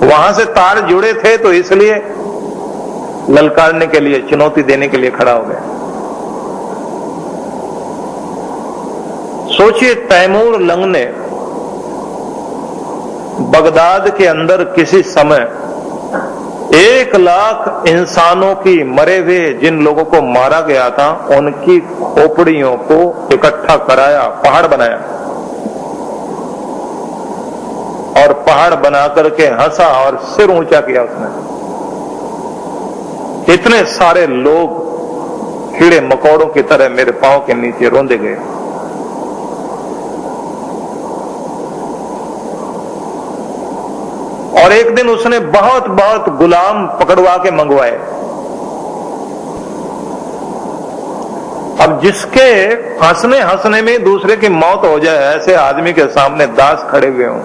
वहां से तार जुड़े थे तो इसलिए ललकारने के लिए, चुनौती देने के लिए खड़ा हो गया। सोचिए, तैमूर लंग ने बगदाद के अंदर किसी समय 1 लाख इंसानों की, मरे हुए जिन लोगों को मारा गया था उनकी खोपड़ियों को इकट्ठा कराया, पहाड़ बनाया और पहाड़ बना करके हंसा और सिर ऊंचा किया उसने। इतने सारे लोग कीड़े मकोड़ों की तरह मेरे पांव के नीचे रोंदे गए। और एक दिन उसने बहुत बहुत गुलाम पकड़वा के मंगवाए। अब जिसके हंसने हंसने में दूसरे की मौत हो जाए, ऐसे आदमी के सामने दास खड़े हुए हों,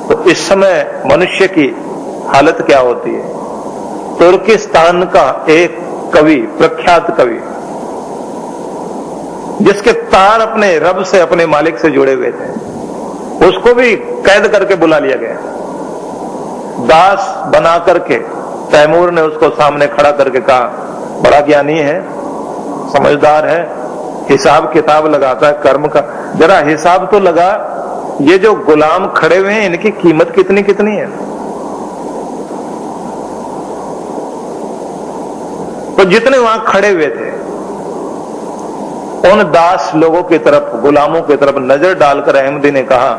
तो इस समय मनुष्य की हालत क्या होती है। तुर्किस्तान का एक कवि, प्रख्यात कवि, जिसके तार अपने रब से, अपने मालिक से जुड़े हुए थे, उसको भी कैद करके बुला लिया गया। दास बना करके तैमूर ने उसको सामने खड़ा करके कहा, बड़ा ज्ञानी है, समझदार है, हिसाब किताब लगाता है कर्म का, जरा हिसाब तो लगा, ये जो गुलाम खड़े हुए हैं इनकी कीमत कितनी कितनी है। तो जितने वहां खड़े हुए थे उन दास लोगों की तरफ, गुलामों की तरफ नजर डालकर अहमदी ने कहा,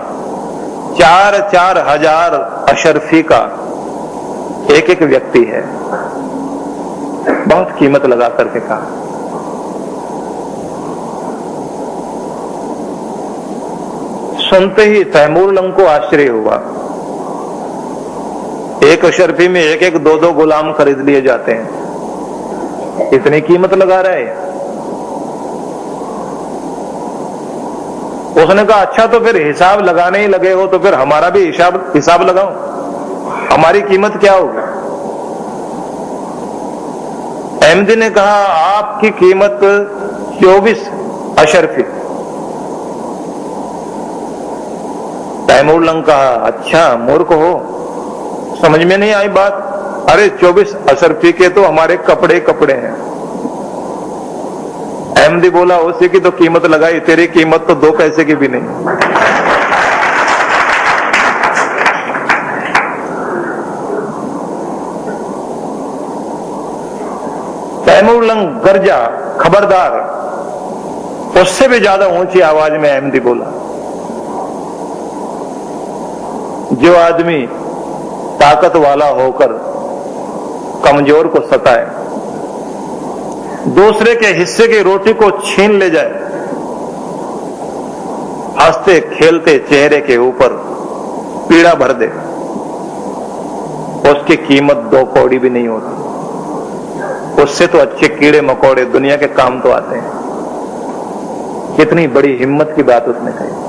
4-4 हजार अशरफी का एक एक व्यक्ति है। बहुत कीमत लगा करके कहा। सुनते ही तैमूर लंग को आश्चर्य हुआ। एक अशरफी में एक एक 2-2 गुलाम खरीद लिए जाते हैं, इतनी कीमत लगा रहे हैं। उसने कहा, अच्छा तो फिर हिसाब लगाने ही लगे हो तो फिर हमारा भी हिसाब लगाओ, हमारी कीमत क्या होगी। अहमदी ने कहा, आपकी कीमत 24 अशरफी। तैमूर लंग कहा, अच्छा मूर्ख हो, समझ में नहीं आई बात। अरे 24 अशरफी के तो हमारे कपड़े कपड़े हैं। अहमदी बोला, उसी की तो कीमत लगाई, तेरी कीमत तो 2 पैसे की भी नहीं। तैमूर लंग गरजा, खबरदार। उससे भी ज्यादा ऊंची आवाज में अहमदी बोला, जो आदमी ताकत वाला होकर कमजोर को सताए, दूसरे के हिस्से की रोटी को छीन ले जाए, हंसते खेलते चेहरे के ऊपर पीड़ा भर दे, उसकी कीमत 2 कौड़ी भी नहीं होती। उससे तो अच्छे कीड़े मकोड़े दुनिया के काम तो आते हैं। कितनी बड़ी हिम्मत की बात उसने कही।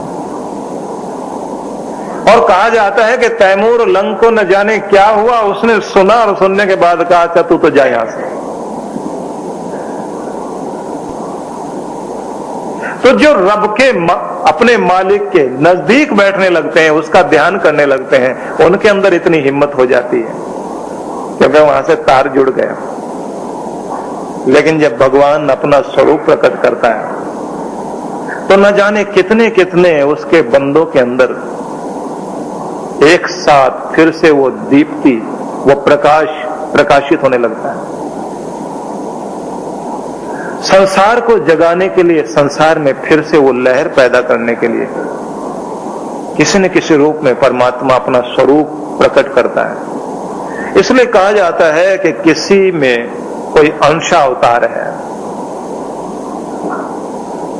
और कहा जाता है कि तैमूर लंग को न जाने क्या हुआ, उसने सुना और सुनने के बाद कहा, अच्छा तू तो जा यहां से। तो जो रब के अपने मालिक के नजदीक बैठने लगते हैं, उसका ध्यान करने लगते हैं, उनके अंदर इतनी हिम्मत हो जाती है क्योंकि वहां से तार जुड़ गया। लेकिन जब भगवान अपना स्वरूप प्रकट करता है तो न जाने कितने कितने उसके बंदों के अंदर एक साथ फिर से वो दीप्ति, वो प्रकाश प्रकाशित होने लगता है। संसार को जगाने के लिए, संसार में फिर से वो लहर पैदा करने के लिए किसी न किसी रूप में परमात्मा अपना स्वरूप प्रकट करता है। इसलिए कहा जाता है कि किसी में कोई अंशावतार है,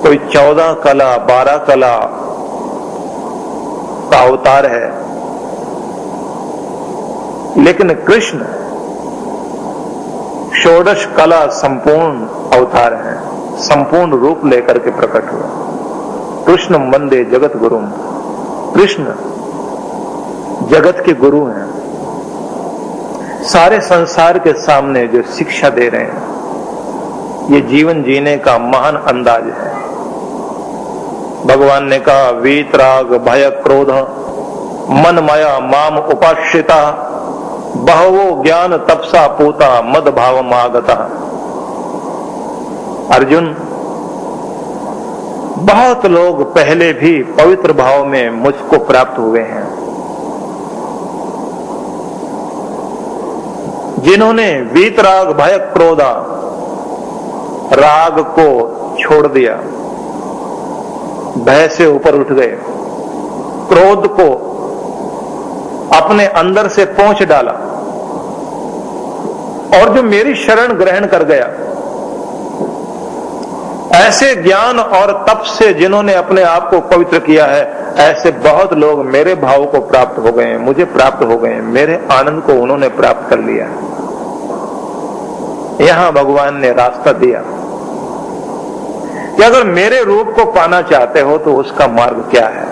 कोई 14 कला 12 कला का अवतार है, लेकिन कृष्ण षोडश कला संपूर्ण अवतार है, संपूर्ण रूप लेकर के प्रकट हुआ। कृष्ण वंदे जगत गुरु, कृष्ण जगत के गुरु हैं। सारे संसार के सामने जो शिक्षा दे रहे हैं, ये जीवन जीने का महान अंदाज है। भगवान ने कहा वीतराग भय क्रोध मन माया माम उपाश्रिता बहवो ज्ञान तपसा पूता मद भाव मागता। अर्जुन, बहुत लोग पहले भी पवित्र भाव में मुझको प्राप्त हुए हैं, जिन्होंने वीतराग भय क्रोधा राग को छोड़ दिया, भय से ऊपर उठ गए, क्रोध को अपने अंदर से पोंछ डाला और जो मेरी शरण ग्रहण कर गया, ऐसे ज्ञान और तप से जिन्होंने अपने आप को पवित्र किया है, ऐसे बहुत लोग मेरे भाव को प्राप्त हो गए हैं, मुझे प्राप्त हो गए हैं, मेरे आनंद को उन्होंने प्राप्त कर लिया। यहां भगवान ने रास्ता दिया कि अगर मेरे रूप को पाना चाहते हो तो उसका मार्ग क्या है।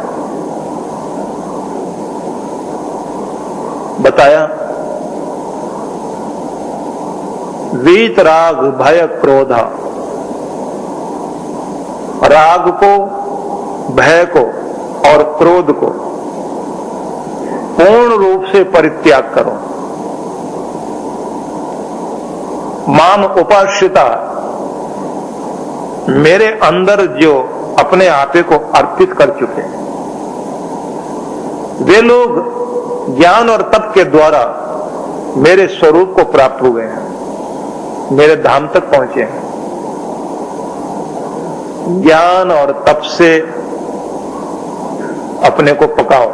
बताया वीतराग भय क्रोधा, राग को, भय को और क्रोध को पूर्ण रूप से परित्याग करो। माम उपाश्रिता, मेरे अंदर जो अपने आपे को अर्पित कर चुके, वे लोग ज्ञान और तप के द्वारा मेरे स्वरूप को प्राप्त हुए हैं, मेरे धाम तक पहुंचे हैं। ज्ञान और तप से अपने को पकाओ।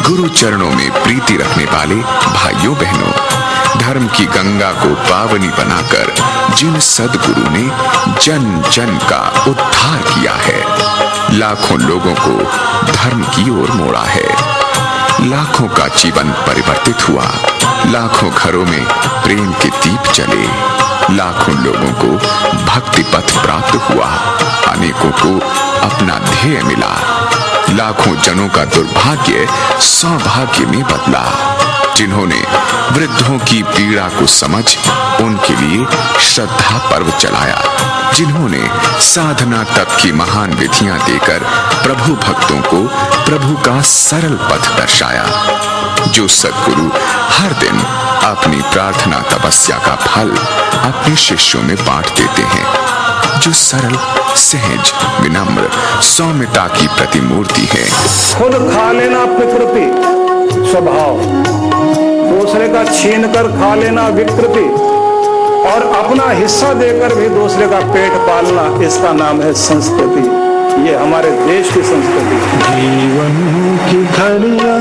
गुरु चरणों में प्रीति रखने वाले भाइयों बहनों, धर्म की गंगा को पावनी बनाकर जिन सद्गुरु ने जन जन का उद्धार किया है, लाखों लोगों को धर्म की ओर मोड़ा है, लाखों का जीवन परिवर्तित हुआ, लाखों घरों में प्रेम के दीप जले, लाखों लोगों को भक्ति पथ प्राप्त हुआ, अनेकों को अपना ध्येय मिला, लाखों जनों का दुर्भाग्य सौभाग्य में बदला। जिन्होंने वृद्धों की पीड़ा को समझ उनके लिए श्रद्धा पर्व चलाया, जिन्होंने साधना तप की महान विधियां देकर प्रभु भक्तों को प्रभु का सरल पथ दर्शाया, जो सद्गुरु हर दिन अपनी प्रार्थना तपस्या का फल अपने शिष्यों में बांट देते हैं, जो सरल सहज विनम्र सौम्यता की प्रतिमूर्ति है। खुद खा लेना प्रकृति स्वभाव, दूसरे का छीन कर खा लेना विकृति, और अपना हिस्सा देकर भी दूसरे का पेट पालना, इसका नाम है संस्कृति। ये हमारे देश की संस्कृति। जीवन की घड़ियां